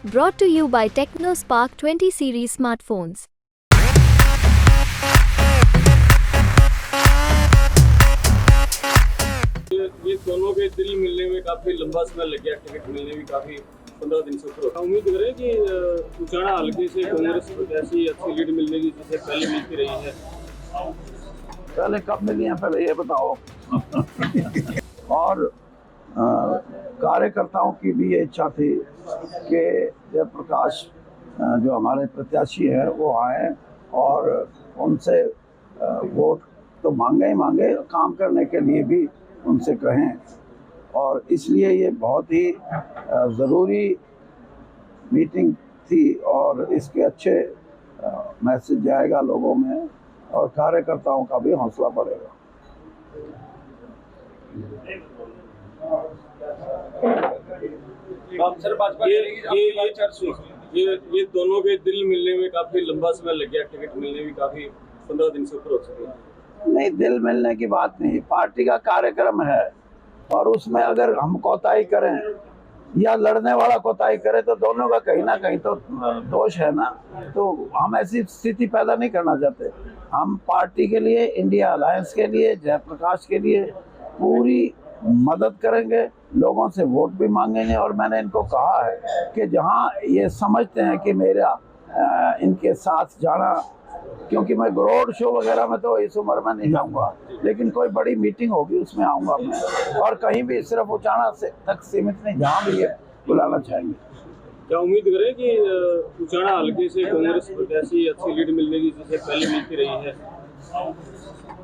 Brought to you by TechnoSpark 20 series smartphones. ये दोनों के दिल मिलने में काफी लंबा समय लग गया, टिकट मिलने में काफी 15 दिन से ऊपर होता। उम्मीद करें कि उचाना हल्के से कांग्रेस प्रत्याशी अच्छी लीड मिलने की जैसे पहले मिलती रही है। पहले कब मिली है पहले ये बताओ। और कार्यकर्ताओं की भी ये इच्छा थी कि जयप्रकाश जो हमारे प्रत्याशी हैं वो आए और उनसे वोट तो मांगे ही मांगे, काम करने के लिए भी उनसे कहें। और इसलिए ये बहुत ही ज़रूरी मीटिंग थी और इसके अच्छे मैसेज जाएगा लोगों में और कार्यकर्ताओं का भी हौसला बढ़ेगा। ये दोनों के दिल मिलने में काफी लंबा समय लग गया, टिकट मिलने में काफी 15 दिन से ऊपर हो चुके हैं। नहीं, दिल मिलने की बात नहीं, पार्टी का कार्यक्रम है और उसमें अगर हम कोताही करें या लड़ने वाला कोताही करे तो दोनों का कहीं ना कहीं तो दोष है ना। तो हम ऐसी स्थिति पैदा नहीं करना चाहते। हम पार्टी के लिए, इंडिया अलायंस के लिए, जयप्रकाश के लिए पूरी मदद करेंगे, लोगों से वोट भी मांगेंगे। और मैंने इनको कहा है कि जहां ये समझते हैं कि मेरा इनके साथ जाना, क्योंकि मैं रोड शो वगैरह में तो इस उम्र में नहीं जाऊंगा, लेकिन कोई बड़ी मीटिंग होगी उसमें आऊंगा मैं। और कहीं भी सिर्फ उचाना से तक सीमित नहीं, जहाँ भी ये बुलाना चाहेंगे। क्या उम्मीद करें कि उचाना हल्के से कांग्रेस प्रत्याशी अच्छी लीड मिलने की जैसे पहले मिलती रही है?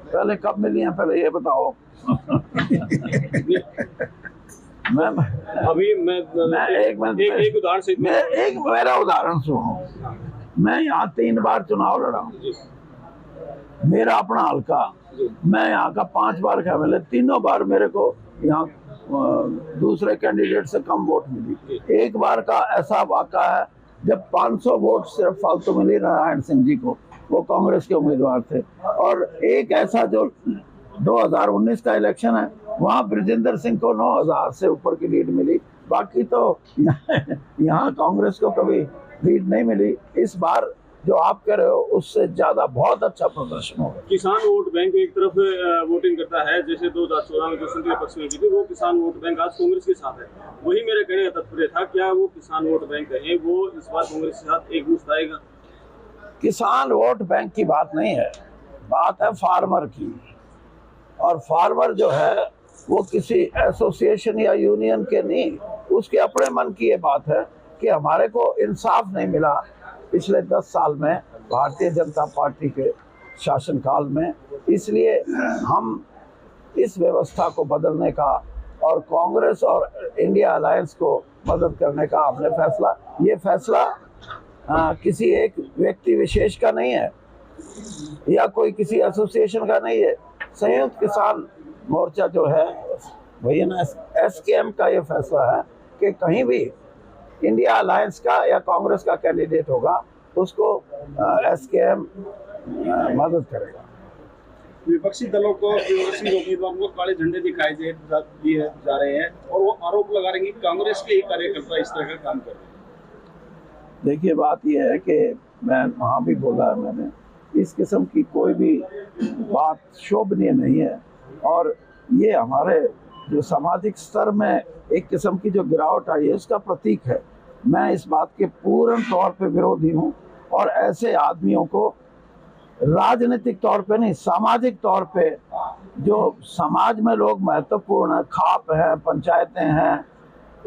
पहले कब मिली है पहले ये बताओ। मैं एक उदाहरण से एक मेरा उदाहरण सुनो। मैं यहाँ 3 बार चुनाव लड़ा हूँ, मेरा अपना हल्का, मैं यहाँ का 5 बार का मिले, तीनों बार मेरे को यहाँ दूसरे कैंडिडेट से कम वोट मिली। एक बार का ऐसा वाक़ा है जब 500 वोट सिर्फ फालतू मिली नारायण सिंह जी को, वो कांग्रेस के उम्मीदवार थे। और एक ऐसा जो 2019 का इलेक्शन है, वहाँ ब्रजेंद्र सिंह को 9000 से ऊपर की लीड मिली। बाकी तो यहाँ कांग्रेस को कभी लीड नहीं मिली। इस बार जो आप कह रहे हो उससे ज्यादा बहुत अच्छा प्रदर्शन होगा। किसान वोट बैंक एक तरफ वोटिंग करता है, जैसे 2014 में जो संघीय पक्ष में जीती, वो किसान वोट बैंक आज कांग्रेस के साथ है। वही मेरे कहने का तात्पर्य था, क्या वो किसान वोट बैंक है वो इस बार कांग्रेस के साथ एक मुश्त आएगा? किसान वोट बैंक की बात नहीं है, बात है फार्मर की। और फार्मर जो है वो किसी एसोसिएशन या यूनियन के नहीं, उसके अपने मन की ये बात है कि हमारे को इंसाफ नहीं मिला पिछले 10 साल में भारतीय जनता पार्टी के शासनकाल में। इसलिए हम इस व्यवस्था को बदलने का और कांग्रेस और इंडिया अलायंस को मदद करने का हमने फैसला, ये फैसला किसी एक व्यक्ति विशेष का नहीं है या कोई किसी एसोसिएशन का नहीं है। संयुक्त किसान मोर्चा जो है वही ना, SKM का ये फैसला है कि कहीं भी इंडिया अलायंस का या कांग्रेस का कैंडिडेट होगा उसको SKM मदद करेगा। विपक्षी दलों को, विपक्षी उम्मीदवारों को काले झंडे दिखाए जा रहे हैं और वो आरोप लगा रहे हैं कि कांग्रेस के ही कार्यकर्ता इस तरह का काम कर रहे हैं। देखिए, बात यह है कि मैं वहाँ भी बोला है मैंने, इस किस्म की कोई भी बात शोभनीय नहीं है और ये हमारे जो सामाजिक स्तर में एक किस्म की जो गिरावट आई है उसका प्रतीक है। मैं इस बात के पूर्ण तौर पे विरोधी हूँ और ऐसे आदमियों को राजनीतिक तौर पे नहीं, सामाजिक तौर पे, जो समाज में लोग महत्वपूर्ण खाप हैं, पंचायतें हैं,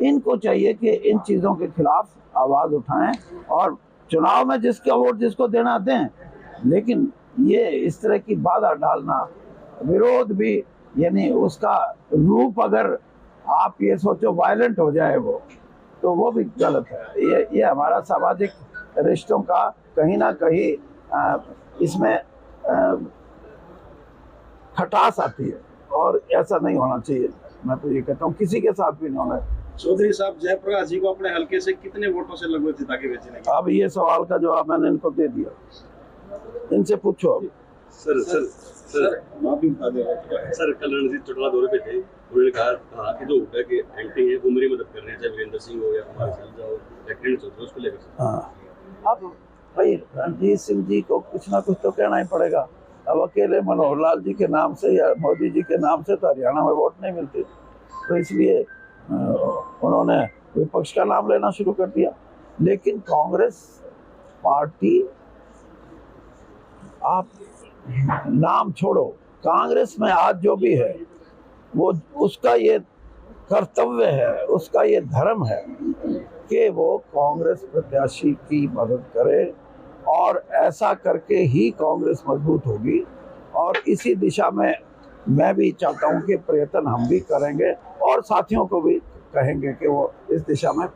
इनको चाहिए कि इन चीज़ों के खिलाफ आवाज़ उठाएं और चुनाव में जिसका वोट जिसको देना दें। लेकिन ये इस तरह की बाधा डालना, विरोध भी, यानी उसका रूप अगर आप ये सोचो वायलेंट हो जाए वो, तो वो भी गलत है। ये हमारा सामाजिक रिश्तों का कहीं ना कहीं इसमें खटास आती है और ऐसा नहीं होना चाहिए। मैं तो ये कहता हूँ किसी के साथ भी नहीं होना है। चौधरी साहब, जयप्रकाश जी को अपने हल्के से कितने वोटों से लगभग जिता के भेजने? अब ये सवाल का जवाब मैंने इनको दे दिया, इनसे पूछो। सर माफी बता दें सर, कल रणजीत चौटाला दौरे पे थे, उन्होंने कहा कि जो होगा कि एंटी है वो मेरी मदद कर रहे हैं, चाहे बलजिंदर सिंह हो या कुमार सैलजा हो या किरण चौधरी, उसको लेकर। हाँ, अब भाई रणजीत सिंह जी को कुछ ना कुछ तो कहना ही पड़ेगा। अब अकेले मनोहर लाल जी के नाम से या मोदी जी के नाम से तो हरियाणा में वोट नहीं मिलती, तो इसलिए उन्होंने विपक्ष का नाम लेना शुरू कर दिया। लेकिन कांग्रेस पार्टी, आप नाम छोड़ो, कांग्रेस में आज जो भी है वो उसका ये कर्तव्य है, उसका ये धर्म है कि वो कांग्रेस प्रत्याशी की मदद करे, और ऐसा करके ही कांग्रेस मजबूत होगी। और इसी दिशा में मैं भी चाहता हूं कि प्रयत्न हम भी करेंगे और साथियों को भी कहेंगे कि वो इस दिशा में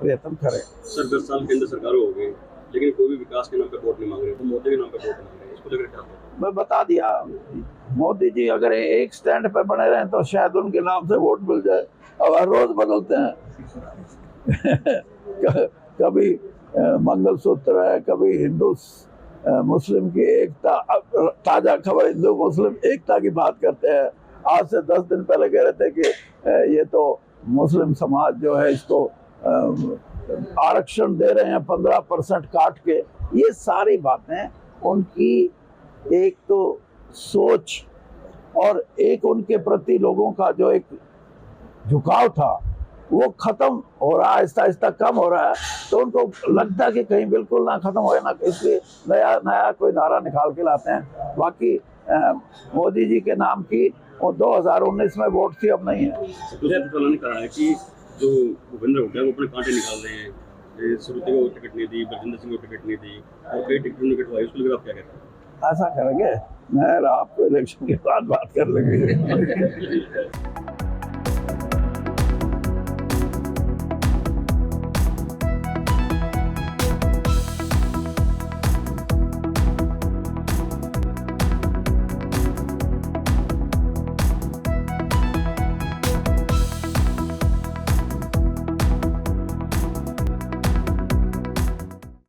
प्रयत्न करें। सर 10 साल केंद्र सरकार हो गई, लेकिन कोई भी विकास के नाम पे वोट नहीं मांग रहे, तो मोदी के नाम पे वोट मांग रहे हैं, इसको लेकर क्या? मैं बता दिया, मोदी जी अगर एक स्टैंड पे बने रहें तो शायद उनके नाम से वोट मिल जाए। अब हर रोज बदलते हैं कभी मंगलसूत्र है, कभी हिंदू मुस्लिम की एकता। ताजा खबर हिंदू मुस्लिम एकता की बात करते हैं। आज से 10 दिन पहले कह रहे थे कि ये तो मुस्लिम समाज जो है इसको आरक्षण दे रहे हैं 15% काट के। ये सारी बातें उनकी एक तो सोच और एक उनके प्रति लोगों का जो एक झुकाव था वो खत्म हो रहा है, आहिस्ता आहिस्ता कम हो रहा है। तो उनको लगता है कि कहीं बिल्कुल ना खत्म हो ना, इसलिए नया कोई नारा निकाल के लाते हैं। बाकी मोदी जी के नाम की वो 2019 में वोट थी, अब नहीं है। ने कहा है कि जो भूपेंद्र हुड्डा वो अपने कांटे निकाल रहे हैं, श्रुति को टिकट नहीं दी, बलजिंदर सिंह को टिकट नहीं दी और कई टिकट नहीं कटवाई, उसको लेकर आप क्या कहते हैं? ऐसा करेंगे, मैं आपको इलेक्शन के बाद बात कर लेंगे।